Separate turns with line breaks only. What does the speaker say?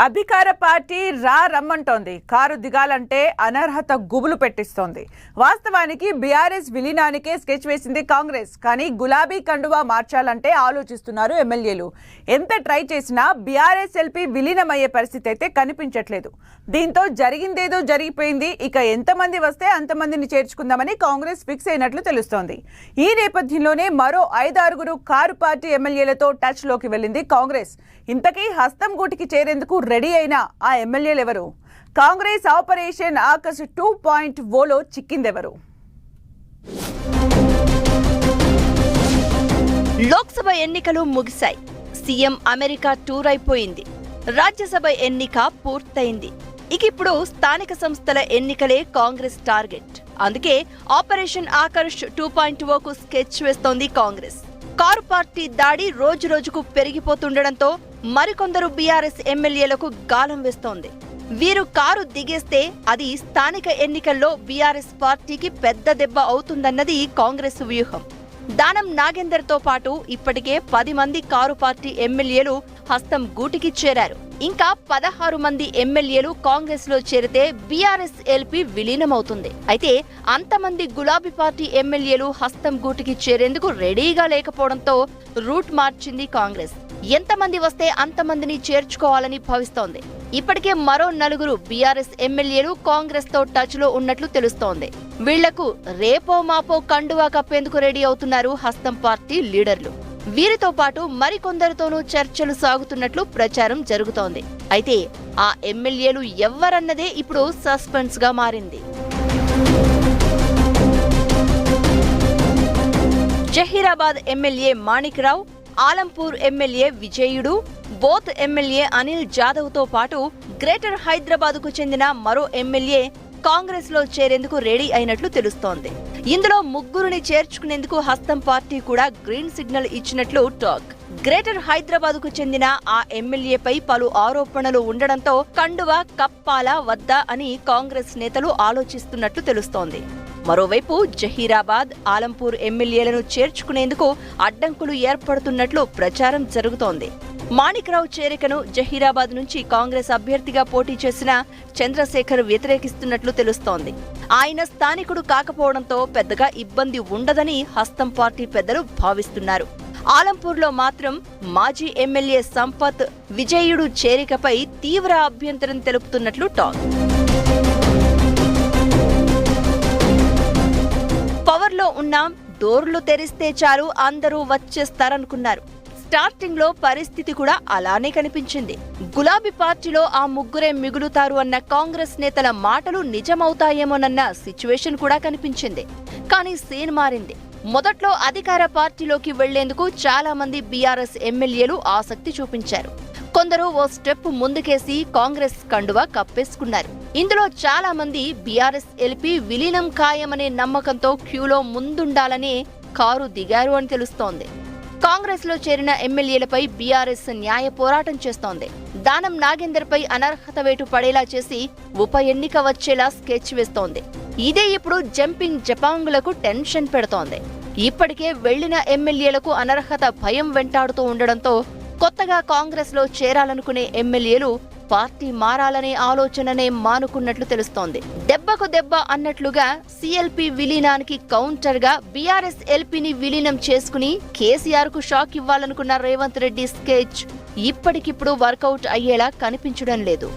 అధికార party రమ్మంటోంది. Car దిగాలంటే అనర్హత గుబులు పెట్టిస్తోంది. వాస్తవానికి బీఆర్ఎస్ విలీనానికే స్కెచ్ వేసింది కాంగ్రెస్. కానీ గులాబీ కండువా మార్చాలంటే ఆలోచిస్తున్నారు ఎమ్మెల్యేలు. ఎంత ట్రై చేసినా బీఆర్ఎస్ ఎల్పీ విలీనమయ్యే పరిస్థితి అయితే కనిపించట్లేదు. దీంతో జరిగిందేదో జరిగిపోయింది. ఇక ఎంతమంది వస్తే అంతమందిని చేర్చుకుందామని కాంగ్రెస్ ఫిక్స్ అయినట్లు తెలుస్తోంది. ఈ నేపథ్యంలోనే మరో 5-6 కారు పార్టీ ఎమ్మెల్యేలతో టచ్ లోకి వెళ్ళింది కాంగ్రెస్. ఇంతకీ హస్తం గూటికి చేరేందుకు రెడీ అయిన ఆ ఎమ్మెల్యేలు ఎవరు? కాంగ్రెస్ ఆపరేషన్ ఆకర్ష్ 2.0లో చిక్కిందెవరు?
లోక్సభ ఎన్నికలు ముగిశాయి. సీఎం అమెరికా టూర్ అయిపోయింది. రాజ్యసభ ఎన్నిక పూర్తయింది. ఇప్పుడు స్థానిక సంస్థల ఎన్నికలే కాంగ్రెస్ టార్గెట్. అందుకే ఆపరేషన్ ఆకర్ష్ 2.0కు స్కెచ్ వేస్తోంది కాంగ్రెస్. కారు పార్టీ దాడి రోజు రోజుకు పెరిగిపోతుండటంతో మరికొందరు బీఆర్ఎస్ ఎమ్మెల్యేలకు గాలం వేస్తోంది. వీరు కారు దిగేస్తే అది స్థానిక ఎన్నికల్లో బీఆర్ఎస్ పార్టీకి పెద్ద దెబ్బ అవుతుందన్నది కాంగ్రెస్ వ్యూహం. దానం నాగేందర్తో పాటు ఇప్పటికే 10 మంది కారు పార్టీ ఎమ్మెల్యేలు హస్తం గూటికి చేరారు. ఇంకా 16 మంది ఎమ్మెల్యేలు కాంగ్రెస్ లో చేరితే బీఆర్ఎస్ ఎల్పీ విలీనమవుతుంది. అయితే అంతమంది గులాబీ పార్టీ ఎమ్మెల్యేలు హస్తం గూటికి చేరేందుకు రెడీగా లేకపోవడంతో రూట్ మార్చింది కాంగ్రెస్. ఎంతమంది వస్తే అంతమందిని చేర్చుకోవాలని భావిస్తోంది. ఇప్పటికే మరో 4 బీఆర్ఎస్ ఎమ్మెల్యేలు కాంగ్రెస్ తో టచ్ లో ఉన్నట్లు తెలుస్తోంది. వీళ్లకు రేపో మాపో కండువా కప్పేందుకు రెడీ అవుతున్నారు హస్తం పార్టీ లీడర్లు. వీరితో పాటు మరికొందరితోనూ చర్చలు సాగుతున్నట్లు ప్రచారం జరుగుతోంది. అయితే ఆ ఎమ్మెల్యేలు ఎవ్వరన్నదే ఇప్పుడు సస్పెన్స్ గా మారింది. జహీరాబాద్ ఎమ్మెల్యే మాణిక్రావు, ఆలంపూర్ ఎమ్మెల్యే విజయుడు, బోత్ ఎమ్మెల్యే అనిల్ జాదవ్ తో పాటు గ్రేటర్ హైదరాబాద్ కు చెందిన మరో ఎమ్మెల్యే కాంగ్రెస్ లో చేరేందుకు రెడీ అయినట్లు తెలుస్తోంది. ఇందులో 3 చేర్చుకునేందుకు హస్తం పార్టీ కూడా గ్రీన్ సిగ్నల్ ఇచ్చినట్లు టాక్. గ్రేటర్ హైదరాబాద్ కు చెందిన ఆ ఎమ్మెల్యేపై పలు ఆరోపణలు ఉండడంతో కండువా కప్పాలా వద్దా అని కాంగ్రెస్ నేతలు ఆలోచిస్తున్నట్లు తెలుస్తోంది. మరోవైపు జహీరాబాద్, ఆలంపూర్ ఎమ్మెల్యేలను చేర్చుకునేందుకు అడ్డంకులు ఏర్పడుతున్నట్లు ప్రచారం జరుగుతోంది. మాణిక్రావు చేరికను జహీరాబాద్ నుంచి కాంగ్రెస్ అభ్యర్థిగా పోటీ చేసిన చంద్రశేఖర్ వ్యతిరేకిస్తున్నట్లు తెలుస్తోంది. ఆయన స్థానికుడు కాకపోవడంతో పెద్దగా ఇబ్బంది ఉండదని హస్తం పార్టీ పెద్దలు భావిస్తున్నారు. ఆలంపూర్లో మాత్రం మాజీ ఎమ్మెల్యే సంపత్, విజయుడు చేరికపై తీవ్ర అభ్యంతరం తెలుపుతున్నట్లు టాక్. పవర్లో ఉన్నాం, డోర్లు తెరిస్తే చాలు అందరూ వచ్చేస్తారనుకున్నారు. స్టార్టింగ్ లో పరిస్థితి కూడా అలానే కనిపించింది. గులాబీ పార్టీలో ఆ 3 మిగులుతారు అన్న కాంగ్రెస్ నేతల మాటలు నిజమవుతాయేమోనన్న సిచ్యువేషన్ కూడా కనిపించింది. కానీ సీన్ మారింది. మొదట్లో అధికార పార్టీలోకి వెళ్లేందుకు చాలా మంది బీఆర్ఎస్ ఎమ్మెల్యేలు ఆసక్తి చూపించారు. కొందరు ఓ స్టెప్ ముందుకేసి కాంగ్రెస్ కండువా కప్పేసుకున్నారు. ఇందులో చాలా మంది బీఆర్ఎస్ ఎల్పీ విలీనం ఖాయమనే నమ్మకంతో క్యూలో ముందుండాలనే కారు దిగారు అని తెలుస్తోంది. కాంగ్రెస్ లో చేరిన ఎమ్మెల్యేలపై బీఆర్ఎస్ న్యాయ పోరాటం చేస్తోంది. దానం నాగేందర్ పై అనర్హత వేటు పడేలా చేసి ఉప ఎన్నిక వచ్చేలా స్కెచ్ వేస్తోంది. ఇదే ఇప్పుడు జంపింగ్ జపాంగులకు టెన్షన్ పెడుతోంది. ఇప్పటికే వెళ్లిన ఎమ్మెల్యేలకు అనర్హత భయం వెంటాడుతూ ఉండడంతో కొత్తగా కాంగ్రెస్ లో చేరాలనుకునే ఎమ్మెల్యేలు పార్టీ మారాలనే ఆలోచననే మానుకున్నట్లు తెలుస్తోంది. దెబ్బకు దెబ్బ అన్నట్లుగా సీఎల్పీ విలీనానికి కౌంటర్ గా బీఆర్ఎస్ ఎల్పీని విలీనం చేసుకుని కేసీఆర్ కు షాక్ ఇవ్వాలనుకున్న రేవంత్ రెడ్డి స్కెచ్ ఇప్పటికిప్పుడు వర్కౌట్ అయ్యేలా కనిపించడం లేదు.